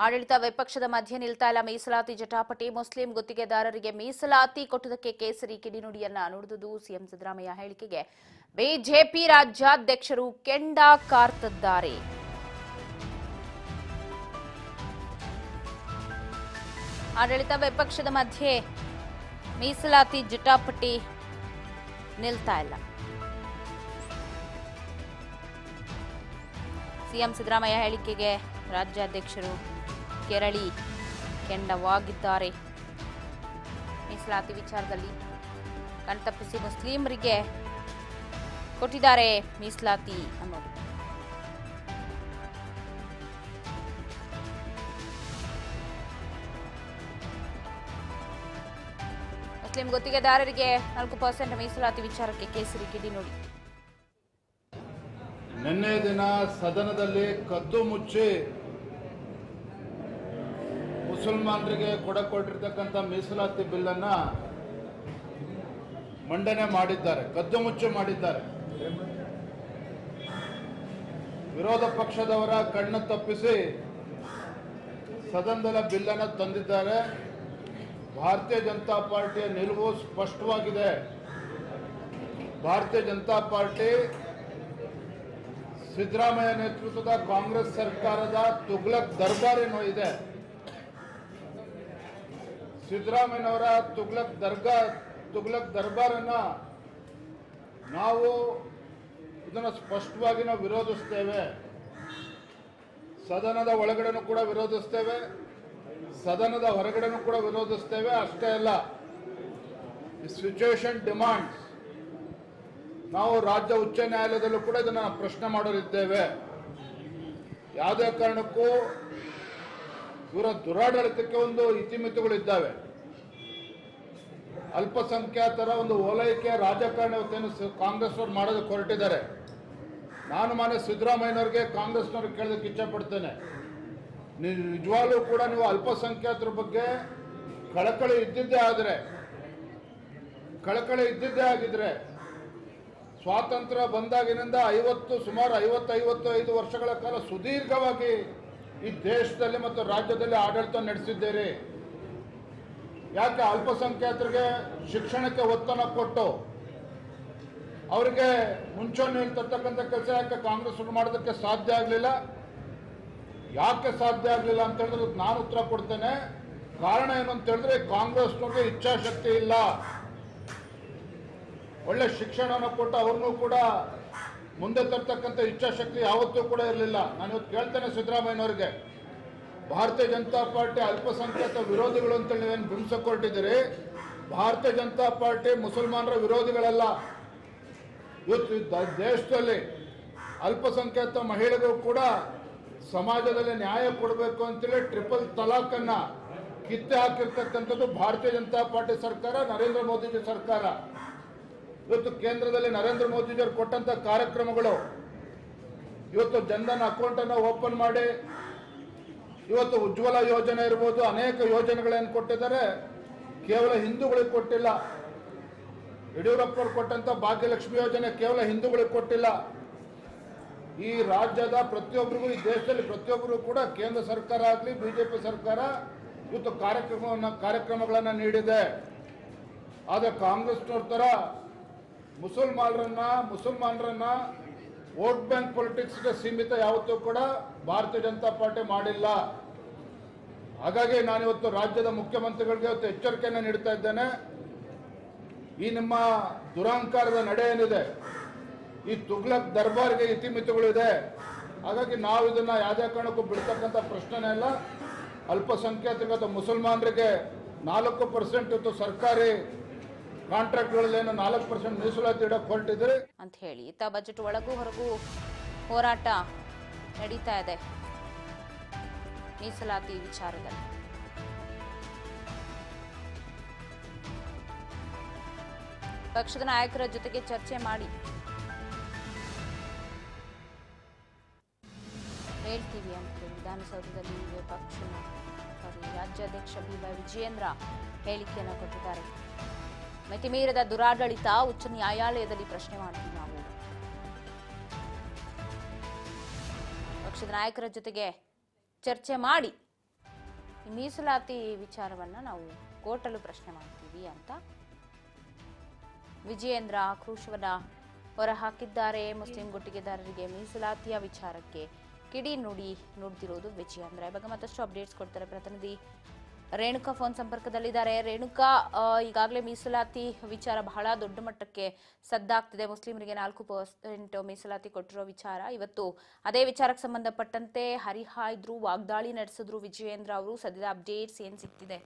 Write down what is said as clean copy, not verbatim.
ಆಡಳಿತ ವಿಪಕ್ಷದ ಮಧ್ಯೆ ನಿಲ್ತಾ ಇಲ್ಲ ಮೀಸಲಾತಿ ಜಟಾಪಟಿ. ಮುಸ್ಲಿಂ ಗುತ್ತಿಗೆದಾರರಿಗೆ ಮೀಸಲಾತಿ ಕೊಟ್ಟದಕ್ಕೆ ಕೇಸರಿ ಕಿಡಿನುಡಿಯನ್ನ ನುಡಿದುದು ಸಿಎಂ ಸಿದ್ದರಾಮಯ್ಯ ಹೇಳಿಕೆಗೆ ಬಿಜೆಪಿ ರಾಜ್ಯಾಧ್ಯಕ್ಷರು ಕೆಂಡ ಕಾರ್ತಿದ್ದಾರೆ. ಆಡಳಿತ ವಿಪಕ್ಷದ ಮಧ್ಯೆ ಮೀಸಲಾತಿ ಜಟಾಪಟಿ ನಿಲ್ತಾ ಇಲ್ಲ. ಸಿಎಂ ಸಿದ್ದರಾಮಯ್ಯ ಹೇಳಿಕೆಗೆ ರಾಜ್ಯಾಧ್ಯಕ್ಷರು ಕೆರಳಿ ಕೆಂಡವಾಗಿದ್ದಾರೆ. ಮೀಸಲಾತಿ ವಿಚಾರದಲ್ಲಿ ಕಣ್ತಪ್ಪಿಸಿ ಮುಸ್ಲಿಮರಿಗೆ ಕೊಟ್ಟಿದ್ದಾರೆ ಮೀಸಲಾತಿ ಅನ್ನೋದು. ಮುಸ್ಲಿಂ ಗುತ್ತಿಗೆದಾರರಿಗೆ 4% ಮೀಸಲಾತಿ ವಿಚಾರಕ್ಕೆ ಕೇಸರಿ ಕಿಡಿ ನೋಡಿ. ನಿನ್ನೆ ದಿನ ಸದನದಲ್ಲಿ ಕದ್ದು ಮುಚ್ಚಿ ಮುಸಲ್ಮಾನರಿಗೆ ಕೊಟ್ಟಿರ್ತಕ್ಕಂಥ ಮೀಸಲಾತಿ ಬಿಲ್ಲನ್ನು ಮಂಡನೆ ಮಾಡಿದ್ದಾರೆ, ಕದ್ದು ಮುಚ್ಚಿ ಮಾಡಿದ್ದಾರೆ. ವಿರೋಧ ಪಕ್ಷದವರ ಕಣ್ಣು ತಪ್ಪಿಸಿ ಸದನದ ಬಿಲ್ಲನ್ನು ತಂದಿದ್ದಾರೆ. ಭಾರತೀಯ ಜನತಾ ಪಾರ್ಟಿಯ ನಿಲುವು ಸ್ಪಷ್ಟವಾಗಿದೆ. ಭಾರತೀಯ ಜನತಾ ಪಾರ್ಟಿ ಸಿದ್ದರಾಮಯ್ಯ ನೇತೃತ್ವದ ಕಾಂಗ್ರೆಸ್ ಸರ್ಕಾರದ ತುಗ್ಲಕ್ ದರ್ಬಾರ್ ಏನೋ ಇದೆ, ಸಿದ್ದರಾಮಯ್ಯನವರ ತುಗ್ಲಕ್ ದರ್ಬಾರನ್ನ ನಾವು ಇದನ್ನು ಸ್ಪಷ್ಟವಾಗಿ ನಾವು ವಿರೋಧಿಸ್ತೇವೆ. ಸದನದ ಒಳಗಡೆನೂ ಕೂಡ ವಿರೋಧಿಸ್ತೇವೆ, ಸದನದ ಹೊರಗಡೆನೂ ಕೂಡ ವಿರೋಧಿಸ್ತೇವೆ. ಅಷ್ಟೇ ಅಲ್ಲ, ಸಿಚುವೇಶನ್ ಡಿಮಾಂಡ್ಸ್ ನಾವು ರಾಜ್ಯ ಉಚ್ಚ ನ್ಯಾಯಾಲಯದಲ್ಲೂ ಕೂಡ ಇದನ್ನು ಪ್ರಶ್ನೆ ಮಾಡೋರಿದ್ದೇವೆ. ಯಾವುದೇ ಕಾರಣಕ್ಕೂ ಇವರ ದುರಾಡಳಿತಕ್ಕೆ ಒಂದು ಇತಿಮಿತಿಗಳಿದ್ದಾವೆ. ಅಲ್ಪಸಂಖ್ಯಾತರ ಒಂದು ಓಲೈಕೆ ರಾಜಕಾರಣ ಇವತ್ತೇನು ಕಾಂಗ್ರೆಸ್ ಅವರು ಮಾಡೋದಕ್ಕೆ ಹೊರಟಿದ್ದಾರೆ. ನಾನು ಮಾನ್ಯ ಸಿದ್ದರಾಮಯ್ಯನವ್ರಿಗೆ ಕಾಂಗ್ರೆಸ್ನವ್ರಿಗೆ ಕೇಳೋದಕ್ಕೆ ಇಚ್ಛಪಡ್ತೇನೆ, ನಿಜವಾಗ್ಲೂ ಕೂಡ ನೀವು ಅಲ್ಪಸಂಖ್ಯಾತರ ಬಗ್ಗೆ ಕಳಕಳಿ ಇದ್ದಿದ್ದೇ ಆಗಿದ್ರೆ ಸ್ವಾತಂತ್ರ್ಯ ಬಂದಾಗಿನಿಂದ ಸುಮಾರು 50-55 ವರ್ಷಗಳ ಕಾಲ ಸುದೀರ್ಘವಾಗಿ ಈ ದೇಶದಲ್ಲಿ ಮತ್ತು ರಾಜ್ಯದಲ್ಲಿ ಆಡಳಿತ ನಡೆಸಿದ್ದೀರಿ. ಯಾಕೆ ಅಲ್ಪಸಂಖ್ಯಾತರಿಗೆ ಶಿಕ್ಷಣಕ್ಕೆ ಒತ್ತನ್ನು ಕೊಟ್ಟು ಅವರಿಗೆ ಮುಂಚೂಣಿಯಲ್ಲಿ ತರ್ತಕ್ಕಂಥ ಕೆಲಸ ಯಾಕೆ ಕಾಂಗ್ರೆಸ್ ಮಾಡೋದಕ್ಕೆ ಸಾಧ್ಯ ಆಗಲಿಲ್ಲ? ಯಾಕೆ ಸಾಧ್ಯ ಆಗಲಿಲ್ಲ ಅಂತ ಹೇಳಿದ್ರೆ ನಾನು ಉತ್ತರ ಕೊಡ್ತೇನೆ. ಕಾರಣ ಏನು ಅಂತ ಹೇಳಿದ್ರೆ ಕಾಂಗ್ರೆಸ್ನವ್ರಿಗೆ ಇಚ್ಛಾಶಕ್ತಿ ಇಲ್ಲ. ಒಳ್ಳೆ ಶಿಕ್ಷಣವನ್ನು ಕೊಟ್ಟು ಅವ್ರನ್ನೂ ಕೂಡ ಮುಂದೆ ತರ್ತಕ್ಕಂಥ ಇಚ್ಛಾಶಕ್ತಿ ಯಾವತ್ತೂ ಕೂಡ ಇರಲಿಲ್ಲ. ನಾನು ಇವತ್ತು ಕೇಳ್ತೇನೆ ಸಿದ್ದರಾಮಯ್ಯನವ್ರಿಗೆ, ಭಾರತೀಯ ಜನತಾ ಪಾರ್ಟಿ ಅಲ್ಪಸಂಖ್ಯಾತ ವಿರೋಧಿಗಳು ಅಂತೇಳಿ ನೀವೇನು ಬಿಂಬಿಸಕ್ಕೆ ಹೊರಟಿದ್ದೀರಿ. ಭಾರತೀಯ ಜನತಾ ಪಾರ್ಟಿ ಮುಸಲ್ಮಾನರ ವಿರೋಧಿಗಳಲ್ಲ. ಇವತ್ತು ದೇಶದಲ್ಲಿ ಅಲ್ಪಸಂಖ್ಯಾತ ಮಹಿಳೆಗೂ ಕೂಡ ಸಮಾಜದಲ್ಲಿ ನ್ಯಾಯ ಕೊಡಬೇಕು ಅಂತೇಳಿ ಟ್ರಿಪಲ್ ತಲಾಖನ್ನ ಕಿತ್ತೆ ಹಾಕಿರ್ತಕ್ಕಂಥದ್ದು ಭಾರತೀಯ ಜನತಾ ಪಾರ್ಟಿ ಸರ್ಕಾರ, ನರೇಂದ್ರ ಮೋದಿಜಿ ಸರ್ಕಾರ. ಇವತ್ತು ಕೇಂದ್ರದಲ್ಲಿ ನರೇಂದ್ರ ಮೋದಿಜಿಯವರು ಕೊಟ್ಟಂತ ಕಾರ್ಯಕ್ರಮಗಳು, ಇವತ್ತು ಜನ್ಧನ್ ಅಕೌಂಟನ್ನು ಓಪನ್ ಮಾಡಿ, ಇವತ್ತು ಉಜ್ವಲ ಯೋಜನೆ ಇರ್ಬೋದು, ಅನೇಕ ಯೋಜನೆಗಳೇನು ಕೊಟ್ಟಿದ್ದಾರೆ, ಕೇವಲ ಹಿಂದೂಗಳಿಗೆ ಕೊಟ್ಟಿಲ್ಲ. ಯಡಿಯೂರಪ್ಪರು ಕೊಟ್ಟಂತ ಭಾಗ್ಯಲಕ್ಷ್ಮಿ ಯೋಜನೆ ಕೇವಲ ಹಿಂದೂಗಳಿಗೆ ಕೊಟ್ಟಿಲ್ಲ. ಈ ರಾಜ್ಯದ ಪ್ರತಿಯೊಬ್ಬರಿಗೂ, ಈ ದೇಶದಲ್ಲಿ ಪ್ರತಿಯೊಬ್ಬರಿಗೂ ಕೂಡ ಕೇಂದ್ರ ಸರ್ಕಾರ ಆಗಲಿ ಬಿಜೆಪಿ ಸರ್ಕಾರ ಇವತ್ತು ಕಾರ್ಯಕ್ರಮಗಳನ್ನು ನೀಡಿದೆ. ಆದರೆ ಕಾಂಗ್ರೆಸ್ನವ್ರ ಥರ ಮುಸಲ್ಮಾನರನ್ನ ವೋಟ್ ಬ್ಯಾಂಕ್ ಪೊಲಿಟಿಕ್ಸ್ಗೆ ಸೀಮಿತ ಯಾವತ್ತೂ ಕೂಡ ಭಾರತೀಯ ಜನತಾ ಪಾರ್ಟಿ ಮಾಡಿಲ್ಲ. ಹಾಗಾಗಿ ನಾನಿವತ್ತು ರಾಜ್ಯದ ಮುಖ್ಯಮಂತ್ರಿಗಳಿಗೆ ಇವತ್ತು ಎಚ್ಚರಿಕೆಯನ್ನು ನೀಡ್ತಾ ಇದ್ದೇನೆ. ಈ ನಿಮ್ಮ ದುರಹಂಕಾರದ ನಡೆ ಏನಿದೆ, ಈ ತುಗ್ಲಕ್ ದರ್ಬಾರ್ಗೆ ಇತಿಮಿತಿಗಳಿದೆ. ಹಾಗಾಗಿ ನಾವು ಇದನ್ನು ಯಾವುದೇ ಕಾರಣಕ್ಕೂ ಬಿಡ್ತಕ್ಕಂಥ ಪ್ರಶ್ನೆನೇ ಇಲ್ಲ. ಅಲ್ಪಸಂಖ್ಯಾತರಿಗೆ ಅಥವಾ ಮುಸಲ್ಮಾನರಿಗೆ 4% ಇವತ್ತು ಸರ್ಕಾರಿ ಕಾಂಟ್ರಾಕ್ಟ್ಗಳಲ್ಲೇನು 4% ಮೀಸಲಾತಿ ಇಡಕ್ಕೆ ಹೊರಟಿದ್ರೆ ಅಂತ ಹೇಳಿ ಇತ್ತ ಬಜೆಟ್ ಒಳಗೂ ಹೊರಗೂ ಹೋರಾಟ ನಡೀತಾ ಇದೆ ಮೀಸಲಾತಿ ವಿಚಾರದಲ್ಲಿ. ಪಕ್ಷದ ನಾಯಕರ ಜೊತೆಗೆ ಚರ್ಚೆ ಮಾಡಿ ಹೇಳ್ತೀವಿ ಅಂತ ವಿಧಾನಸೌಧದಲ್ಲಿ ರಾಜ್ಯಾಧ್ಯಕ್ಷ ಬಿವೈ ವಿಜಯೇಂದ್ರ ಹೇಳಿಕೆಯನ್ನು ಕೊಟ್ಟಿದ್ದಾರೆ. ಮಿತಿಮೀರಿದ ದುರಾಡಳಿತ ಉಚ್ಚ ನ್ಯಾಯಾಲಯದಲ್ಲಿ ಪ್ರಶ್ನೆ ಮಾಡ್ತೀವಿ ನಾವು. ಪಕ್ಷದ ನಾಯಕರ ಜೊತೆಗೆ ಚರ್ಚೆ ಮಾಡಿ ಈ ಮೀಸಲಾತಿ ವಿಚಾರವನ್ನ ನಾವು ಕೋರ್ಟಲ್ಲೂ ಪ್ರಶ್ನೆ ಮಾಡ್ತೀವಿ ಅಂತ ವಿಜಯೇಂದ್ರ ಆಕ್ರೋಶವನ್ನ ಹೊರಹಾಕಿದ್ದಾರೆ. ಮುಸ್ಲಿಂ ಗುತ್ತಿಗೆದಾರರಿಗೆ ಮೀಸಲಾತಿಯ ವಿಚಾರಕ್ಕೆ ಕಿಡಿ ನುಡಿದಿರೋದು ವಿಜಯೇಂದ್ರ. ಇವಾಗ ಮತ್ತಷ್ಟು ಅಪ್ಡೇಟ್ಸ್ ಕೊಡ್ತಾರೆ ಪ್ರತಿನಿಧಿ ರೇಣುಕಾ ಫೋನ್ ಸಂಪರ್ಕದಲ್ಲಿದ್ದಾರೆ. ರೇಣುಕಾ, ಈಗಾಗಲೇ ಮೀಸಲಾತಿ ವಿಚಾರ ಬಹಳ ದೊಡ್ಡ ಮಟ್ಟಕ್ಕೆ ಸದ್ದಾಗ್ತಿದೆ. ಮುಸ್ಲಿಮರಿಗೆ 4% ಮೀಸಲಾತಿ ಕೊಟ್ಟಿರೋ ವಿಚಾರ ಇವತ್ತು ಅದೇ ವಿಚಾರಕ್ಕೆ ಸಂಬಂಧಪಟ್ಟಂತೆ ಹರಿಹಾಯ್ದ್ರು, ವಾಗ್ದಾಳಿ ನಡೆಸಿದ್ರು ವಿಜಯೇಂದ್ರ ಅವರು. ಸದ್ಯದ ಅಪ್ಡೇಟ್ಸ್ ಏನ್ ಸಿಗ್ತಿದೆ?